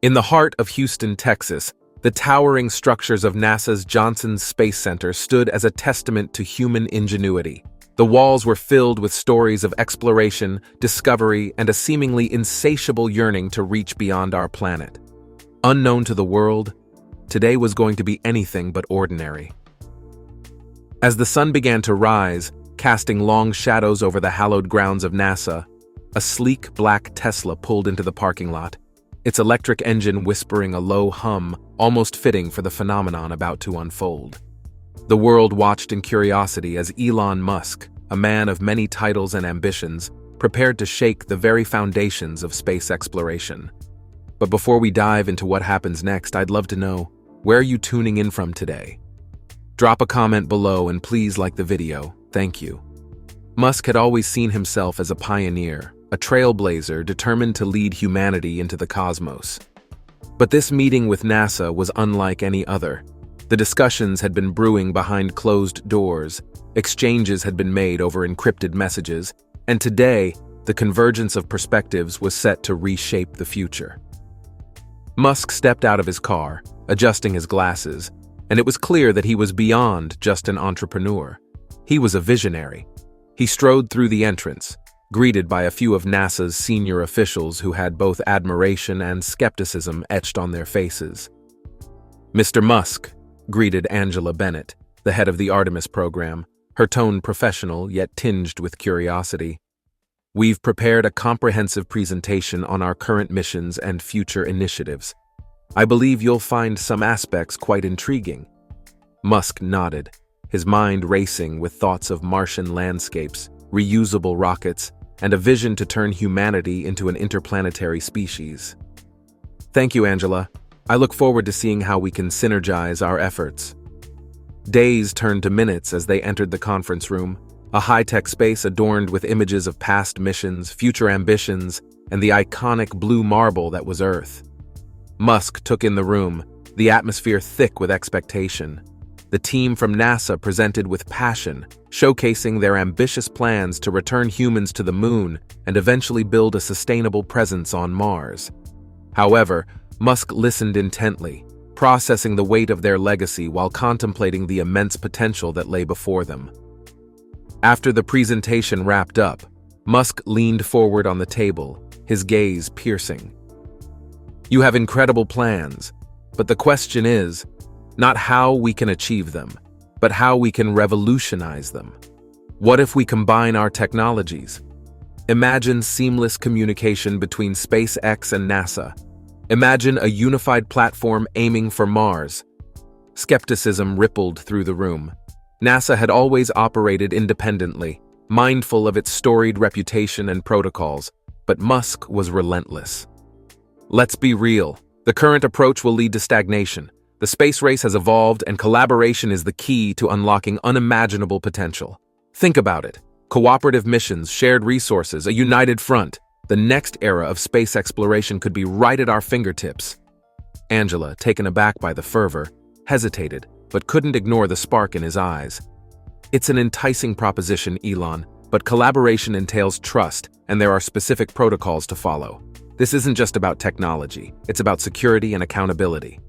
In the heart of Houston, Texas, the towering structures of NASA's Johnson Space Center stood as a testament to human ingenuity. The walls were filled with stories of exploration, discovery, and a seemingly insatiable yearning to reach beyond our planet. Unknown to the world, today was going to be anything but ordinary. As the sun began to rise, casting long shadows over the hallowed grounds of NASA, a sleek black Tesla pulled into the parking lot, its electric engine whispering a low hum, almost fitting for the phenomenon about to unfold. The world watched in curiosity as Elon Musk, a man of many titles and ambitions, prepared to shake the very foundations of space exploration. But before we dive into what happens next, I'd love to know, where are you tuning in from today? Drop a comment below and please like the video. Thank you. Musk had always seen himself as a pioneer, a trailblazer determined to lead humanity into the cosmos. But this meeting with NASA was unlike any other. The discussions had been brewing behind closed doors, exchanges had been made over encrypted messages, and today, the convergence of perspectives was set to reshape the future. Musk stepped out of his car, adjusting his glasses, and it was clear that he was beyond just an entrepreneur. He was a visionary. He strode through the entrance, greeted by a few of NASA's senior officials who had both admiration and skepticism etched on their faces. "Mr. Musk," greeted Angela Bennett, the head of the Artemis program, her tone professional yet tinged with curiosity. "We've prepared a comprehensive presentation on our current missions and future initiatives. I believe you'll find some aspects quite intriguing." Musk nodded, his mind racing with thoughts of Martian landscapes, reusable rockets, and a vision to turn humanity into an interplanetary species. "Thank you, Angela. I look forward to seeing how we can synergize our efforts." Days turned to minutes as they entered the conference room, a high-tech space adorned with images of past missions, future ambitions, and the iconic blue marble that was Earth. Musk took in the room, the atmosphere thick with expectation. The team from NASA presented with passion, showcasing their ambitious plans to return humans to the moon and eventually build a sustainable presence on Mars. However, Musk listened intently, processing the weight of their legacy while contemplating the immense potential that lay before them. After the presentation wrapped up, Musk leaned forward on the table, his gaze piercing. "You have incredible plans, but the question is, not how we can achieve them, but how we can revolutionize them. What if we combine our technologies? Imagine seamless communication between SpaceX and NASA. Imagine a unified platform aiming for Mars." Skepticism rippled through the room. NASA had always operated independently, mindful of its storied reputation and protocols, but Musk was relentless. "Let's be real. The current approach will lead to stagnation. The space race has evolved, and collaboration is the key to unlocking unimaginable potential. Think about it. Cooperative missions, shared resources, a united front. The next era of space exploration could be right at our fingertips." Angela, taken aback by the fervor, hesitated, but couldn't ignore the spark in his eyes. "It's an enticing proposition, Elon, but collaboration entails trust, and there are specific protocols to follow. This isn't just about technology, it's about security and accountability."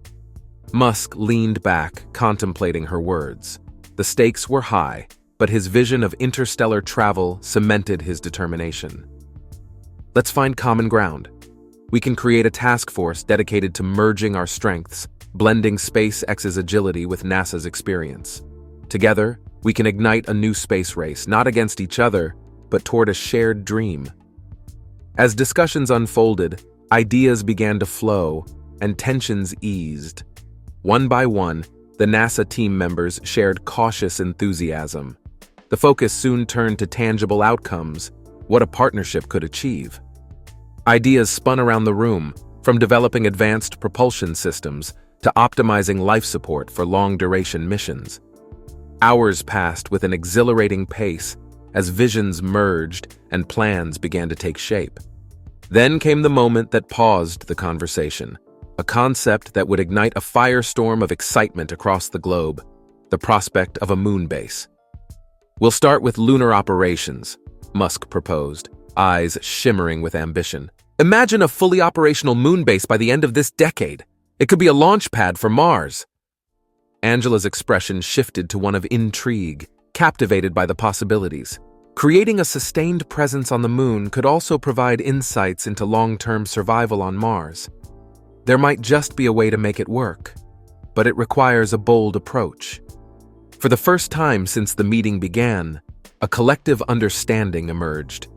Musk leaned back, contemplating her words. The stakes were high, but his vision of interstellar travel cemented his determination. "Let's find common ground. We can create a task force dedicated to merging our strengths, blending SpaceX's agility with NASA's experience. Together, we can ignite a new space race, not against each other, but toward a shared dream." As discussions unfolded, ideas began to flow, and tensions eased. One by one, the NASA team members shared cautious enthusiasm. The focus soon turned to tangible outcomes, what a partnership could achieve. Ideas spun around the room, from developing advanced propulsion systems to optimizing life support for long-duration missions. Hours passed with an exhilarating pace as visions merged and plans began to take shape. Then came the moment that paused the conversation, a concept that would ignite a firestorm of excitement across the globe, the prospect of a moon base. "We'll start with lunar operations," Musk proposed, eyes shimmering with ambition. Imagine a fully operational moon base by the end of this decade. It could be a launch pad for Mars. Angela's expression shifted to one of intrigue, captivated by the possibilities. Creating a sustained presence on the moon could also provide insights into long-term survival on Mars. There might just be a way to make it work, but it requires a bold approach. For the first time since the meeting began, a collective understanding emerged.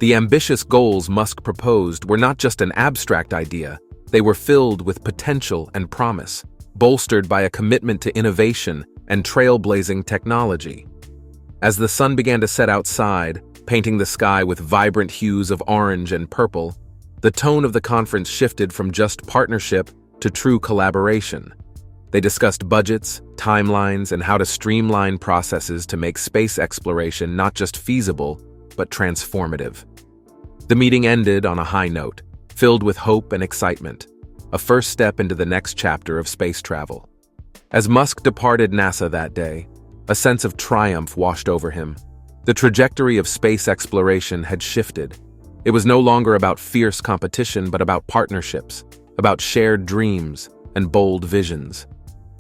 The ambitious goals Musk proposed were not just an abstract idea, they were filled with potential and promise, bolstered by a commitment to innovation and trailblazing technology. As the sun began to set outside, painting the sky with vibrant hues of orange and purple, the tone of the conference shifted from just partnership to true collaboration. They discussed budgets, timelines, and how to streamline processes to make space exploration not just feasible, but transformative. The meeting ended on a high note, filled with hope and excitement, a first step into the next chapter of space travel. As Musk departed NASA that day, a sense of triumph washed over him. The trajectory of space exploration had shifted. It was no longer about fierce competition, but about partnerships, about shared dreams and bold visions.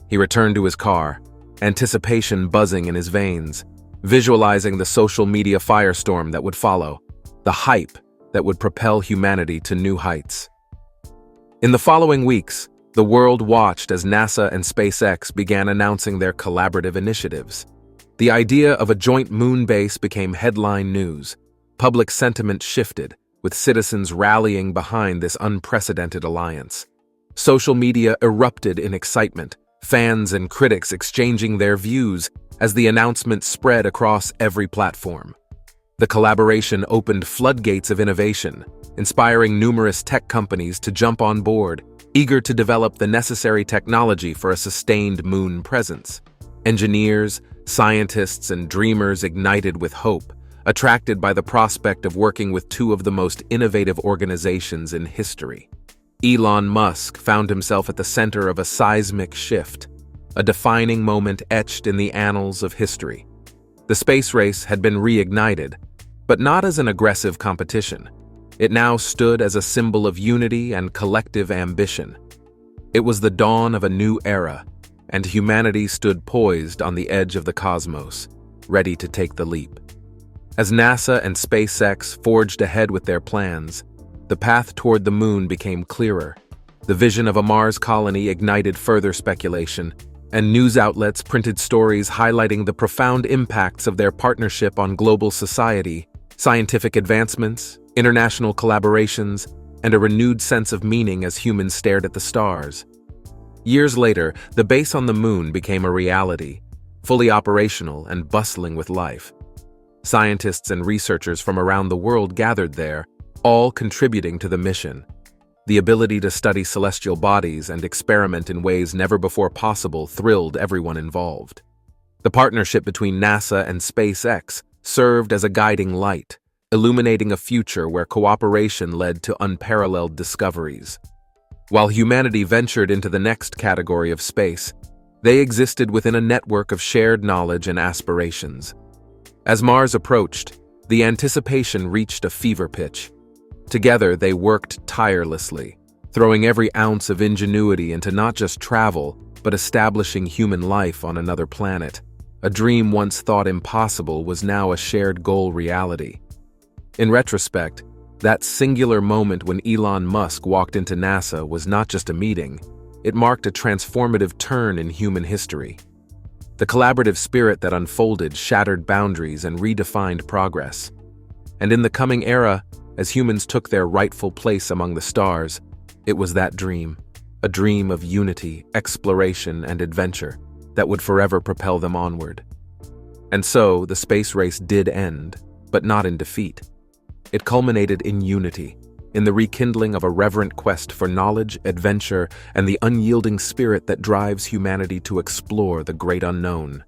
He returned to his car, anticipation buzzing in his veins, visualizing the social media firestorm that would follow, the hype that would propel humanity to new heights. In the following weeks, the world watched as NASA and SpaceX began announcing their collaborative initiatives. The idea of a joint moon base became headline news. Public sentiment shifted, with citizens rallying behind this unprecedented alliance. Social media erupted in excitement, fans and critics exchanging their views as the announcement spread across every platform. The collaboration opened floodgates of innovation, inspiring numerous tech companies to jump on board, eager to develop the necessary technology for a sustained moon presence. Engineers, scientists, and dreamers ignited with hope, attracted by the prospect of working with two of the most innovative organizations in history. Elon Musk found himself at the center of a seismic shift, a defining moment etched in the annals of history. The space race had been reignited, but not as an aggressive competition. It now stood as a symbol of unity and collective ambition. It was the dawn of a new era, and humanity stood poised on the edge of the cosmos, ready to take the leap. As NASA and SpaceX forged ahead with their plans, the path toward the moon became clearer. The vision of a Mars colony ignited further speculation, and news outlets printed stories highlighting the profound impacts of their partnership on global society, scientific advancements, international collaborations, and a renewed sense of meaning as humans stared at the stars. Years later, the base on the moon became a reality, fully operational and bustling with life. Scientists and researchers from around the world gathered there, all contributing to the mission. The ability to study celestial bodies and experiment in ways never before possible thrilled everyone involved. The partnership between NASA and SpaceX served as a guiding light, illuminating a future where cooperation led to unparalleled discoveries. While humanity ventured into the next category of space, they existed within a network of shared knowledge and aspirations. As Mars approached, the anticipation reached a fever pitch. Together, they worked tirelessly, throwing every ounce of ingenuity into not just travel, but establishing human life on another planet. A dream once thought impossible was now a shared goal reality. In retrospect, that singular moment when Elon Musk walked into NASA was not just a meeting, it marked a transformative turn in human history. The collaborative spirit that unfolded shattered boundaries and redefined progress. And in the coming era, as humans took their rightful place among the stars, it was that dream, a dream of unity, exploration, and adventure that would forever propel them onward. And so, the space race did end, but not in defeat. It culminated in unity, in the rekindling of a reverent quest for knowledge, adventure, and the unyielding spirit that drives humanity to explore the great unknown.